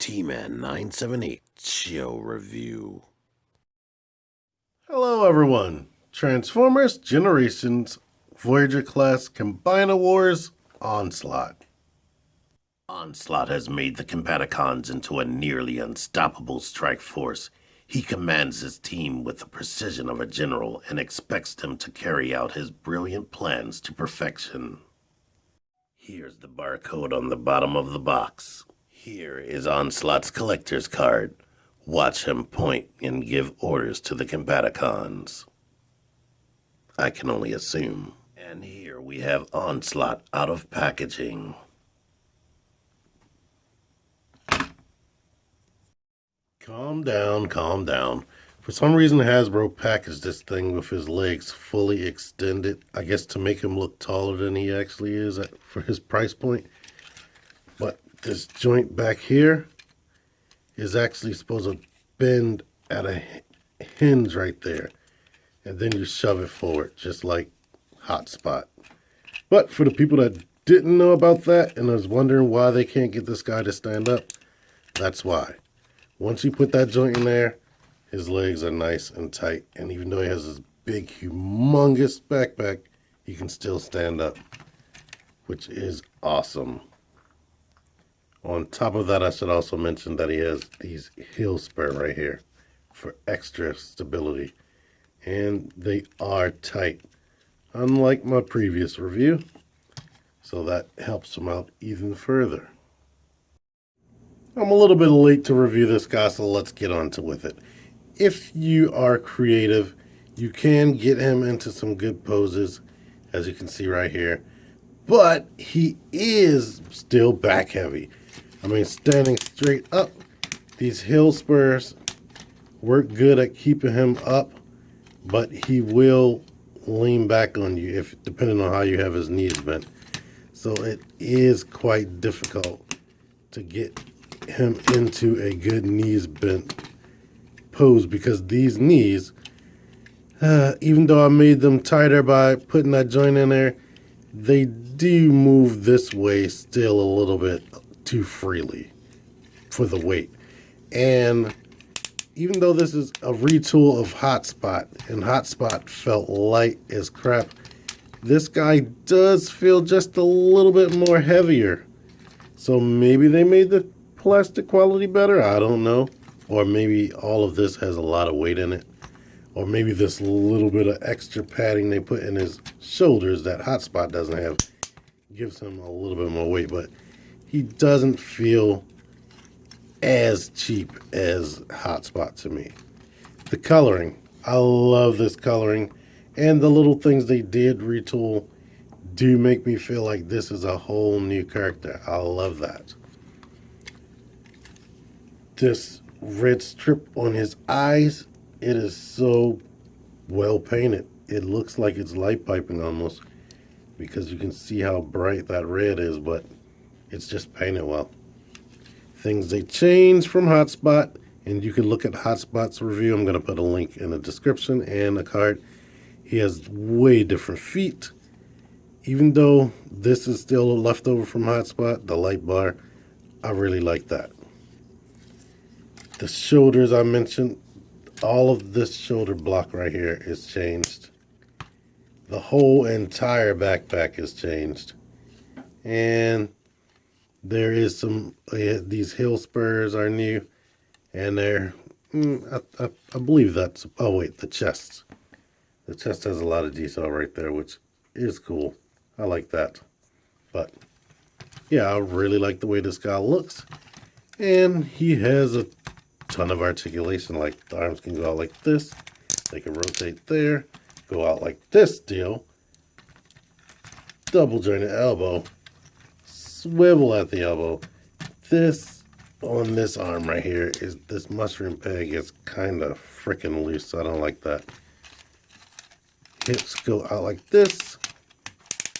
T-Man 978 Show Review. Hello everyone, Transformers Generations Voyager Class Combiner Wars Onslaught. Onslaught has made the Combaticons into a nearly unstoppable strike force. He commands his team with the precision of a general and expects them to carry out his brilliant plans to perfection. Here's the barcode on the bottom of the box. Here is Onslaught's collector's card. Watch him point and give orders to the Combaticons. I can only assume. And here we have Onslaught out of packaging. Calm down, calm down. For some reason Hasbro packaged this thing with his legs fully extended, I guess to make him look taller than he actually is for his price point. But this joint back here is actually supposed to bend at a hinge right there. And then you shove it forward, just like Hotspot. But for the people that didn't know about that and was wondering why they can't get this guy to stand up, that's why. Once you put that joint in there, his legs are nice and tight. And even though he has this big, humongous backpack, he can still stand up, which is awesome. On top of that, I should also mention that he has these heel spur right here for extra stability. And they are tight, unlike my previous review. So that helps him out even further. I'm a little bit late to review this guy, so let's get on to with it. If you are creative, you can get him into some good poses, as you can see right here. But he is still back heavy. I mean, standing straight up, these heel spurs work good at keeping him up, but he will lean back on you if depending on how you have his knees bent. So it is quite difficult to get him into a good knees bent pose because these knees, even though I made them tighter by putting that joint in there, they do move this way still a little bit too freely for the weight. And even though this is a retool of Hotspot, and Hotspot felt light as crap, this guy does feel just a little bit more heavier. So maybe they made the plastic quality better, I don't know. Or maybe all of this has a lot of weight in it. Or maybe this little bit of extra padding they put in his shoulders that Hotspot doesn't have gives him a little bit more weight. But he doesn't feel as cheap as Hotspot to me. The coloring, I love this coloring. And the little things they did retool do make me feel like this is a whole new character. I love that. This red strip on his eyes, it is so well painted. It looks like it's light piping almost because you can see how bright that red is, but it's just painted well. Things they changed from Hotspot, and you can look at Hotspot's review. I'm going to put a link in the description and a card. He has way different feet. Even though this is still a leftover from Hotspot, the light bar, I really like that. The shoulders I mentioned, all of this shoulder block right here is changed. The whole entire backpack is changed. And there is some, these heel spurs are new. And they're, I believe that's, oh wait, the chest. The chest has a lot of detail right there, which is cool. I like that. But yeah, I really like the way this guy looks. And he has a ton of articulation. Like the arms can go out like this. They can rotate there. Go out like this deal. Double jointed elbow. Swivel at the elbow. This on this arm right here is this mushroom peg is kind of freaking loose. So I don't like that. Hips go out like this.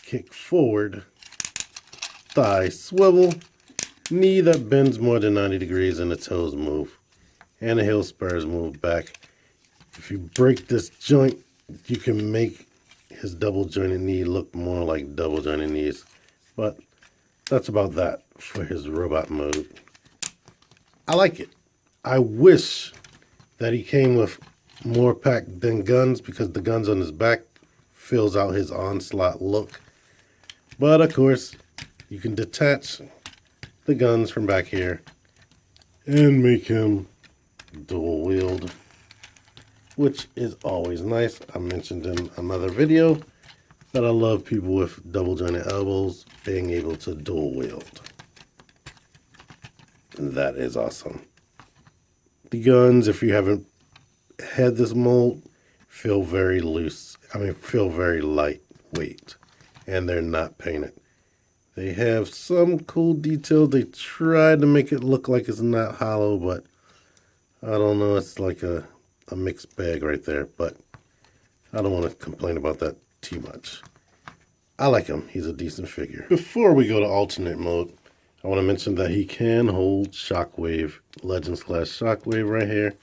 Kick forward. Thigh swivel. Knee that bends more than 90 degrees and the toes move. And the heel spurs move back. If you break this joint, you can make his double jointed knee look more like double jointed knees. But that's about that for his robot mode. I like it. I wish that he came with more pack than guns, because the guns on his back fills out his Onslaught look. But of course, you can detach the guns from back here and make him dual wield, which is always nice. I mentioned in another video that I love people with double jointed elbows being able to dual wield. And that is awesome. The guns, if you haven't had this mold, feel very loose. Feel very lightweight, and they're not painted. They have some cool detail. They tried to make it look like it's not hollow, but I don't know. It's like a mixed bag right there, but I don't want to complain about that too much. I like him. He's a decent figure. Before we go to alternate mode, I want to mention that he can hold Shockwave, Legends class Shockwave right here.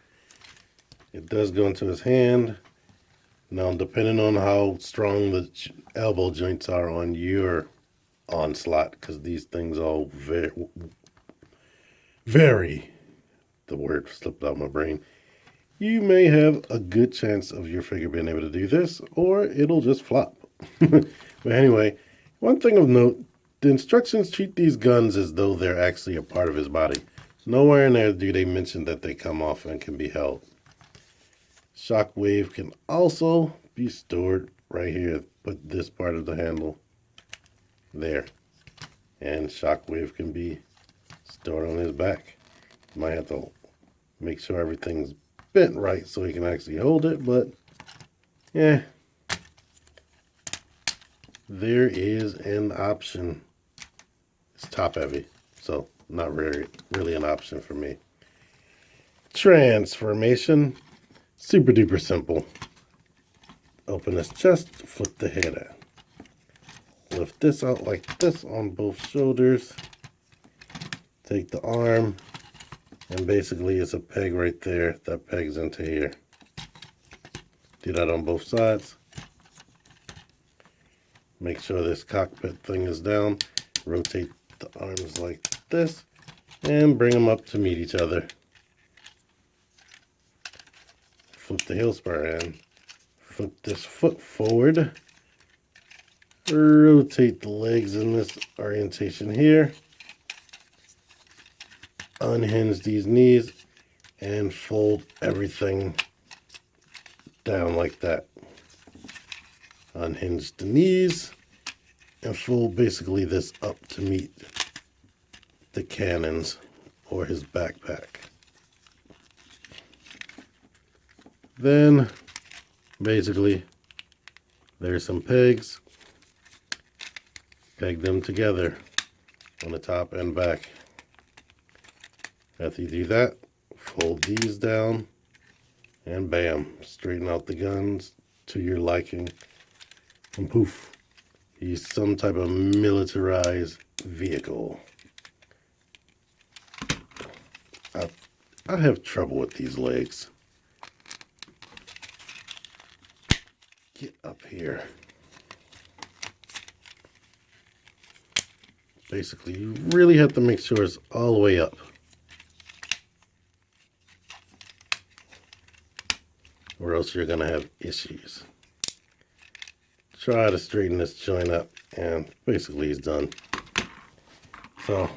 It does go into his hand. Now, depending on how strong the elbow joints are on your Onslaught, because these things all vary. The word slipped out my brain. You may have a good chance of your figure being able to do this, or it'll just flop. But anyway, one thing of note, the instructions treat these guns as though they're actually a part of his body. Nowhere in there do they mention that they come off and can be held. Shockwave can also be stored right here. Put this part of the handle there. And Shockwave can be stored on his back. You might have to make sure everything's bent right so he can actually hold it, but yeah. There is an option. It's top heavy, so not really an option for me. Transformation, super duper simple. Open his chest, flip the head out. Lift this out like this on both shoulders. Take the arm, and basically it's a peg right there that pegs into here. Do that on both sides. Make sure this cockpit thing is down. Rotate the arms like this and bring them up to meet each other. Flip the heel spur in. Flip this foot forward. Rotate the legs in this orientation here. Unhinge these knees and fold everything down like that. Unhinge the knees and fold basically this up to meet the cannons or his backpack. Then basically there's some pegs. Peg them together on the top and back. After you do that, fold these down and bam, straighten out the guns to your liking. And poof, he's some type of militarized vehicle. I have trouble with these legs. Get up here. Basically, you really have to make sure it's all the way up. Or else you're going to have issues. Try to straighten this joint up, and basically he's done. So,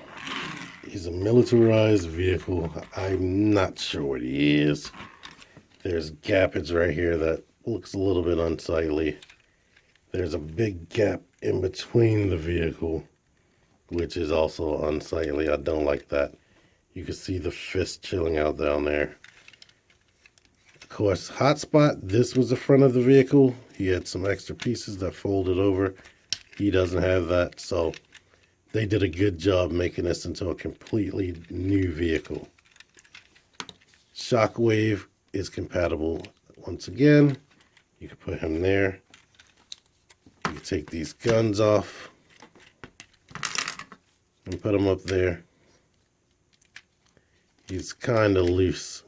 he's a militarized vehicle. I'm not sure what he is. There's gappage right here that looks a little bit unsightly. There's a big gap in between the vehicle, which is also unsightly. I don't like that. You can see the fist chilling out down there. Of course, hotspot, this was the front of the vehicle. He had some extra pieces that folded over. He doesn't have that, so they did a good job making this into a completely new vehicle. Shockwave is compatible. Once again, you can put him there. You can take these guns off and put them up there. He's kind of loose,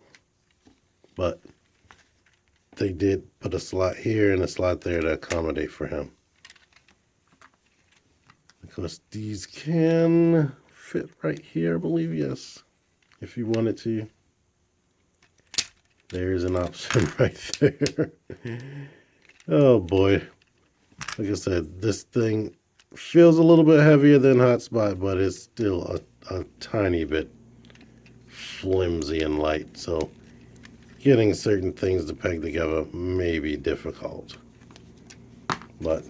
but they did put a slot here and a slot there to accommodate for him. Of course, these can fit right here, I believe, yes. if you wanted to. There's an option right there. Oh boy. Like I said, this thing feels a little bit heavier than Hotspot, but it's still a tiny bit flimsy and light. So getting certain things to peg together may be difficult. But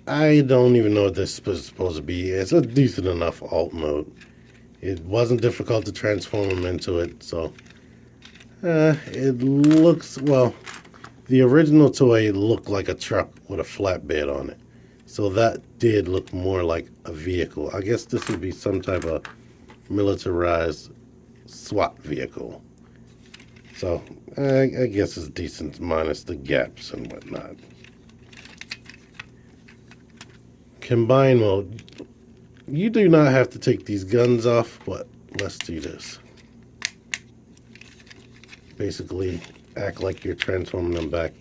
I don't even know what this is supposed to be. It's a decent enough alt mode. It wasn't difficult to transform him into it, so it looks, well, the original toy looked like a truck with a flatbed on it. So that did look more like a vehicle. I guess this would be some type of militarized SWAT vehicle. So I guess it's decent minus the gaps and whatnot. Combine mode. You do not have to take these guns off, but let's do this. Basically, act like you're transforming them back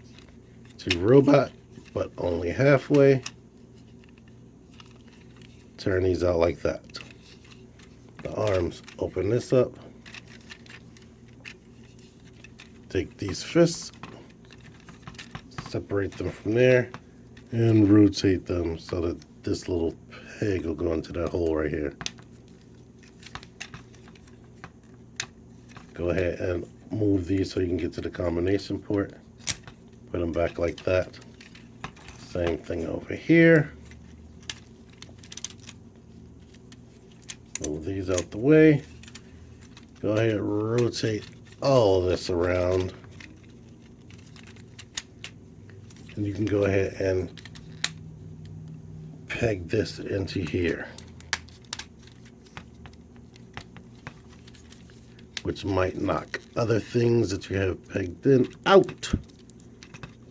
to robot, but only halfway. Turn these out like that. The arms, open this up. Take these fists, separate them from there, and rotate them so that this little peg will go into that hole right here. Go ahead and move these so you can get to the combination port. Put them back like that. Same thing over here. Move these out the way. Go ahead and rotate all of this around. And you can go ahead and peg this into here, which might knock other things that you have pegged in out.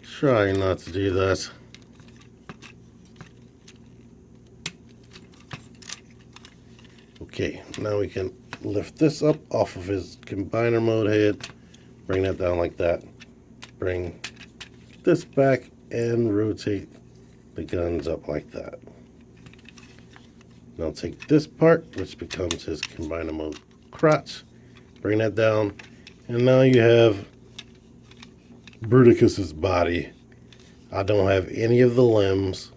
Try not to do that. Okay, now we can lift this up off of his combiner mode head, bring that down like that, bring this back and rotate the guns up like that. Now take this part, which becomes his combiner mode crotch, bring that down, and now you have Bruticus's body. I don't have any of the limbs,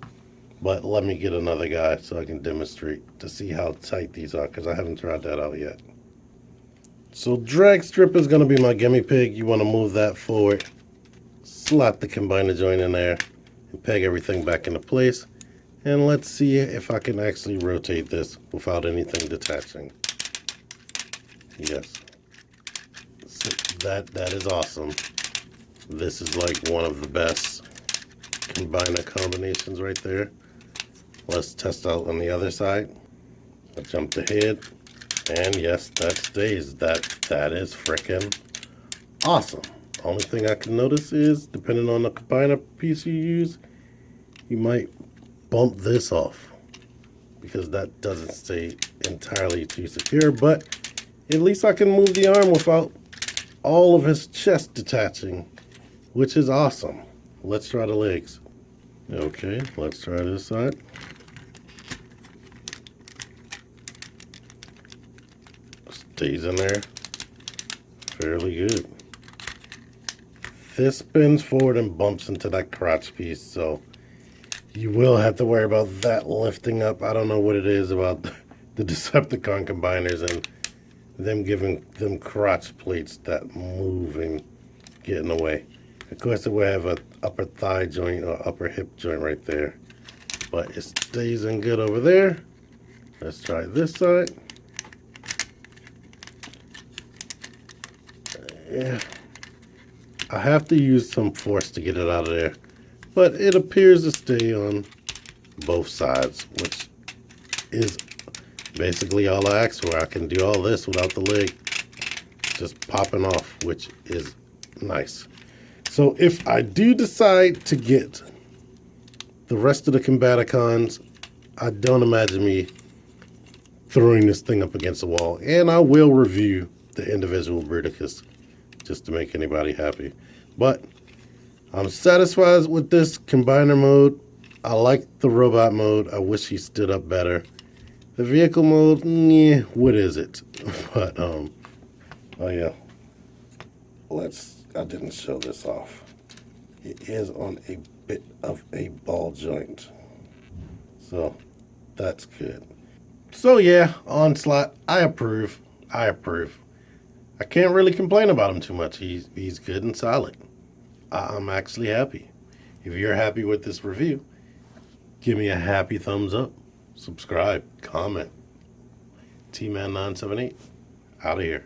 but let me get another guy so I can demonstrate to see how tight these are, because I haven't tried that out yet. So drag strip is going to be my gimme pig. You want to move that forward, slot the combiner joint in there, and peg everything back into place. And let's see if I can actually rotate this without anything detaching. Yes. So that is awesome. This is like one of the best combiner combinations right there. Let's test out on the other side. I jumped ahead. And yes, that stays. That is frickin' awesome. Only thing I can notice is, depending on the combiner piece you use, you might bump this off because that doesn't stay entirely too secure, but at least I can move the arm without all of his chest detaching, which is awesome. Let's try the legs. Okay, let's try this side. Stays in there fairly good. This spins forward and bumps into that crotch piece, so you will have to worry about that lifting up. I don't know what it is about the Decepticon combiners and them giving them crotch plates that move and get in the way. Of course, it will have an upper thigh joint or upper hip joint right there, but it stays in good over there. Let's try this side. Yeah, I have to use some force to get it out of there, but it appears to stay on both sides, which is basically all I asked for. I can do all this without the leg just popping off, which is nice. So if I do decide to get the rest of the Combaticons, I don't imagine me throwing this thing up against the wall, and I will review the individual Bruticus just to make anybody happy. But I'm satisfied with this combiner mode. I like the robot mode. I wish he stood up better. The vehicle mode, yeah, what is it? But oh yeah, I didn't show this off. It is on a bit of a ball joint, so that's good. So yeah, Onslaught, I approve. I approve. I can't really complain about him too much. He's good and solid. I'm actually happy. If you're happy with this review, give me a happy thumbs up, subscribe, comment. T-Man978, out of here.